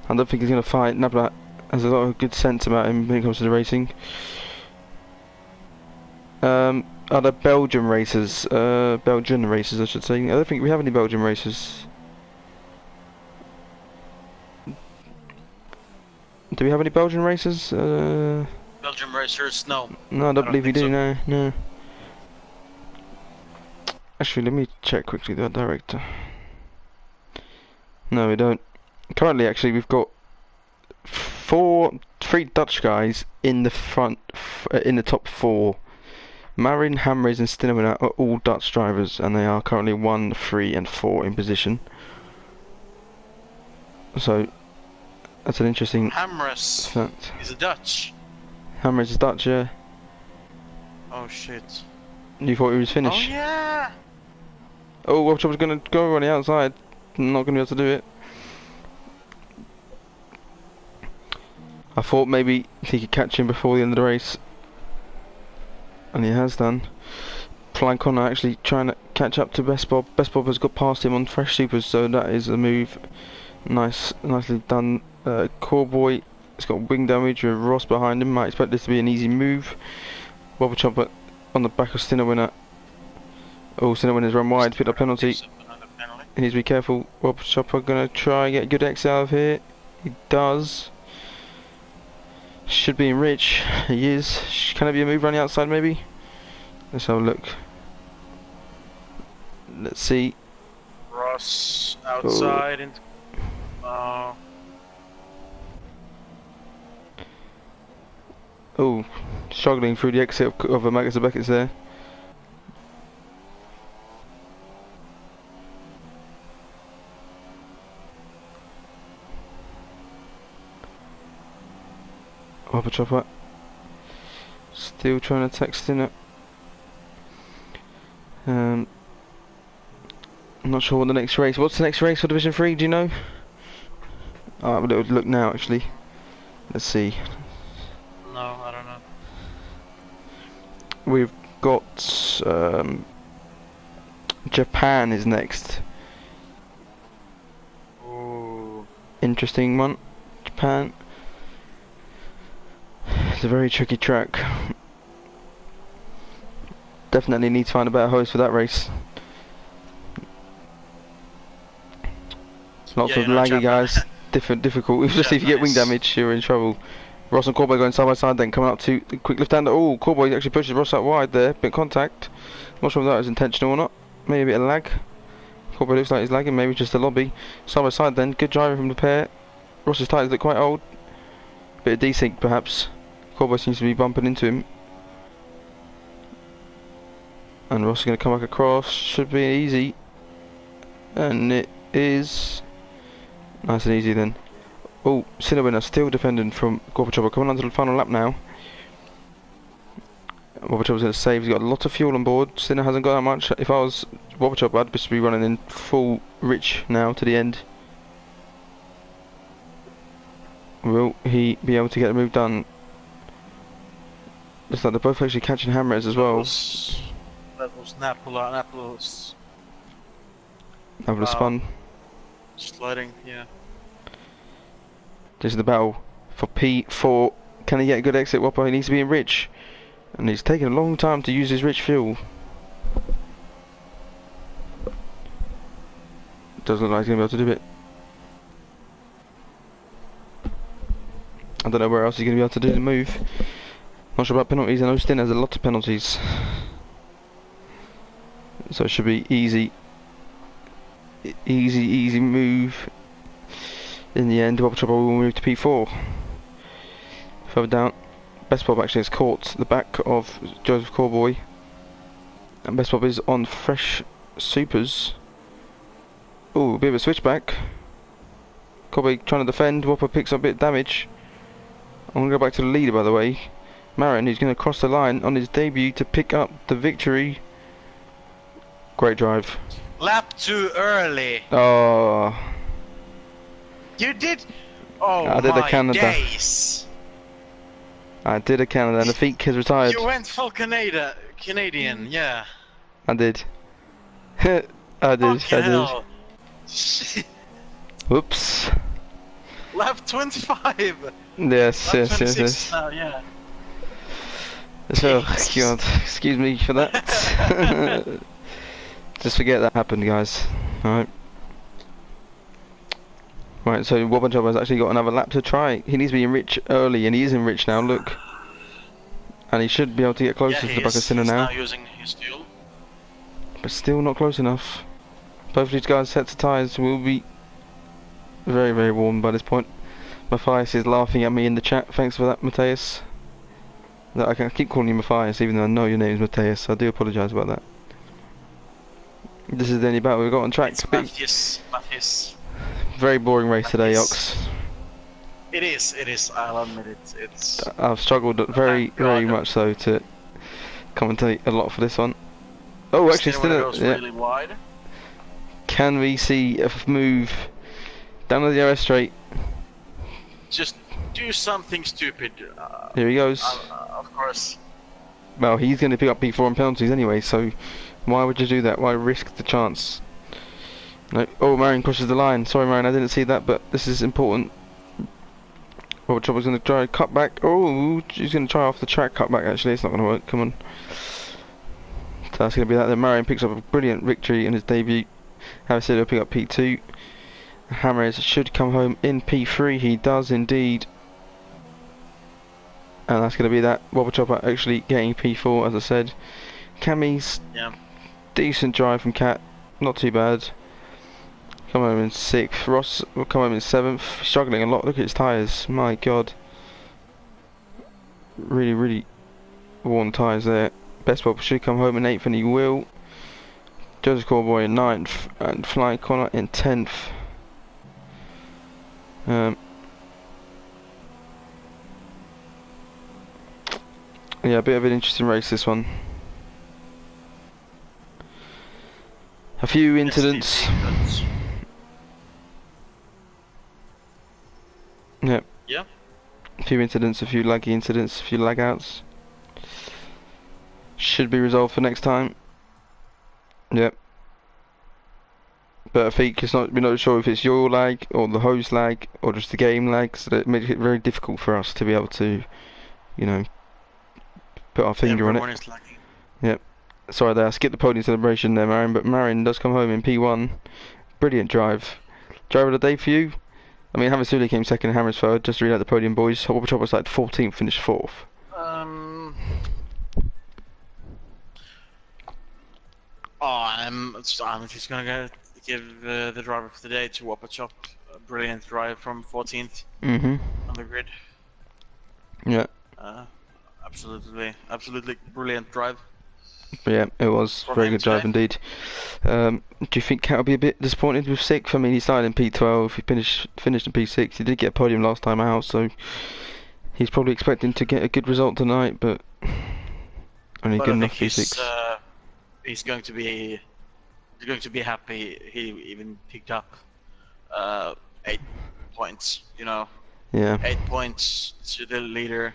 I don't think he's going to fight. Napola has a lot of good sense about him when it comes to the racing. Other Belgian races, I should say. I don't think we have any Belgian races. Do we have any Belgian racers?
Belgium racers, no.
No, I don't believe we
think
do.
so.
No, no. Actually, let me check quickly the director. No, we don't. Currently, actually, we've got three Dutch guys in the front, in the top four. Marin, Hamres, and Stinneman are all Dutch drivers, and they are currently 1, 3, and 4 in position. So that's an interesting
Hamres
fact.
is a Dutch.
Hamres is Dutch, yeah.
Oh shit.
You thought he was
Oh
finished?
yeah.
Oh, Webshop was going to go on the outside. Not going to be able to do it. I thought maybe he could catch him before the end of the race. And he has done. Plank on actually trying to catch up to Best Bob. Best Bob has got past him on fresh supers, so that is a move. Nicely done. Coreboy has got wing damage with Ross behind him. Might expect this to be an easy move. Wobble Chopper on the back of Stinner Winner. Oh, Stinner Winner's run wide, picked up penalty. He needs to be careful. Wobble Chopper gonna try and get a good exit out of here. He does. Should be in Rich. He is. Can it be a move around the outside maybe? Let's have a look. Let's see.
Ross outside into.
Oh, struggling through the exit of Magus Beckett's there. Wobble Chopper. Still trying to text in it. I'm not sure what the next race. What's the next race for Division 3? Do you know? I'll have a little look now actually. Let's see.
No, I don't know.
We've got Japan is next.
Ooh.
Interesting one. Japan. It's a very tricky track. Definitely need to find a better host for that race. Lots of laggy guys. Difficult. Especially if you get wing damage, you're in trouble. Ross and Corboy going side by side, then coming up to the quick lift hander. Oh, Corboy actually pushes Ross out wide there. Bit of contact. Not sure if that was intentional or not. Maybe a bit of lag. Corboy looks like he's lagging. Maybe just a lobby. Side by side then. Good driving from the pair. Ross's tyres look quite old. Bit of desync perhaps. Corboy seems to be bumping into him. And Ross is going to come back across. Should be easy. And it is. Nice and easy then. Oh, Cinnawin still defending from Gorbachev. Coming on to the final lap now. Gorbachev's going to save. He's got a lot of fuel on board. Sinner hasn't got that much. If I was Gorbachev, I'd just be running in full rich now to the end. Will he be able to get the move done? Looks like they're both actually catching Hamres as well.
That was Naples.
Having a spun.
Sliding, yeah.
This is the battle for P4. Can he get a good exit? Whopper, he needs to be in rich. And he's taking a long time to use his rich fuel. Doesn't look like he's going to be able to do it. I don't know where else he's going to be able to do the move. Not sure about penalties. I know Stin has a lot of penalties. So it should be easy. Easy move. In the end, Wobble Chopper will move to P4. Further down, Best Bob actually has caught the back of Joseph Corboy. And Best Bob is on fresh supers. Ooh, a bit of a switchback. Corboy trying to defend. Whopper picks up a bit of damage. I'm going to go back to the leader, by the way. Marin, who's going to cross the line on his debut to pick up the victory. Great drive.
Lap too early.
Oh.
You did. Oh
I did
my
a Canada.
days.
I did a Canada, and the feet has retired.
You went full Canadian, yeah.
I did. I did.
Hell.
Whoops.
Lap 25.
Yes,
Lap
yes.
26 now, yeah.
So, God, excuse me for that. Just forget that happened, guys. Alright. Right, so Wobbanjob has actually got another lap to try. He needs to be in rich early, and he is in rich now, look. And he should be able to get closer to the back of Sinner now.
He's now using his fuel.
But still not close enough. Both of these guys' sets of tyres will be very, very warm by this point. Matthias is laughing at me in the chat. Thanks for that, Matthias. I can keep calling you Matthias, even though I know your name is Matthias. I do apologise about that. This is the only battle we've got on track.
It's Matthias.
Very boring race today, Ox.
It is, I'll admit it.
I've struggled very much so to commentate a lot for this one. Oh, actually, still
really wide.
Can we see a move down the DRS straight?
Just do something stupid.
Here he goes.
Of course.
Well, he's going to pick up P4 on penalties anyway, so why would you do that? Why risk the chance? No. Oh, Marion crosses the line. Sorry, Marion, I didn't see that, but this is important. Robert Chopper's going to try cut back. Oh, she's going to try off the track cut back. Actually, it's not going to work. Come on. So that's going to be that. Then Marion picks up a brilliant victory in his debut. Havicilla will pick up P2. Hammers should come home in P3. He does indeed. And that's going to be that. Robert Chopper actually getting P4, as I said. Cammy's decent drive from Cat. Not too bad. Come home in 6th. Ross will come home in 7th. Struggling a lot. Look at his tyres. My God. Really worn tyres there. Best Bob should come home in 8th, and he will. Joseph Corboy in 9th. And Flying Connor in 10th. Yeah, a bit of an interesting race, this one. A few incidents. Yep.
Yeah.
A few incidents, a few laggy incidents, a few lag outs. Should be resolved for next time. Yep. But I think we're not sure if it's your lag or the host lag or just the game lag, so that makes it very difficult for us to be able to, you know, put our finger on it. Yep. Sorry there, I skipped the podium celebration there, Marin, but Marin does come home in P1. Brilliant drive. Driver of the day for you? I mean, Havicilla came second, Hammers third. Just to read out the podium, boys. Hopper Chopper started 14th, finished 4th.
I'm just gonna give the driver of the day to Whopper Chop. A brilliant drive from 14th on the grid.
Yeah.
Absolutely brilliant drive.
Yeah, it was very good drive indeed. Do you think Cat will be a bit disappointed with 6th? I mean, he started in P12, he finished in P6. He did get a podium last time out, so he's probably expecting to get a good result tonight, but only good enough P6.
He's going to be happy. He even picked up 8 points. You know.
Yeah.
8 points to the leader.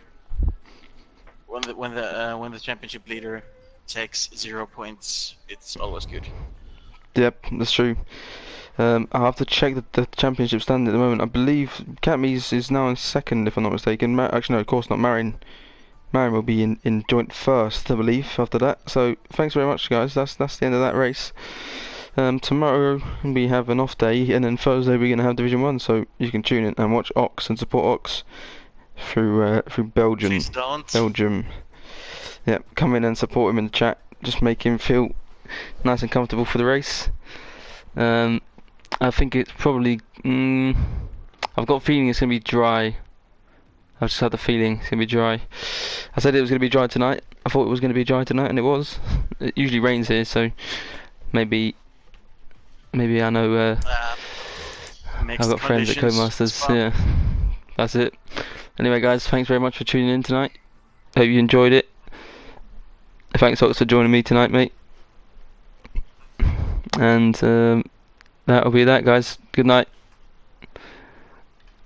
When the championship leader takes 0 points, it's always good.
Yep, that's true. I have to check the championship standing at the moment. I believe Catmies is now in 2nd, if I'm not mistaken. Actually, no, of course not. Marin will be in joint 1st, I believe, after that. So, thanks very much, guys. That's the end of that race. Tomorrow we have an off day, and then Thursday we're going to have Division 1, so you can tune in and watch Ox and support Ox through Belgium.
Please don't.
Belgium. Yep, come in and support him in the chat. Just make him feel nice and comfortable for the race. I think it's probably. I've got a feeling it's going to be dry. I've just had the feeling it's going to be dry. I said it was going to be dry tonight. I thought it was going to be dry tonight, and it was. It usually rains here, so maybe I know. I've got friends at Codemasters. Well. Yeah, that's it. Anyway, guys, thanks very much for tuning in tonight. Hope you enjoyed it. Thanks, Ox, for joining me tonight, mate. And that'll be that, guys. Good night.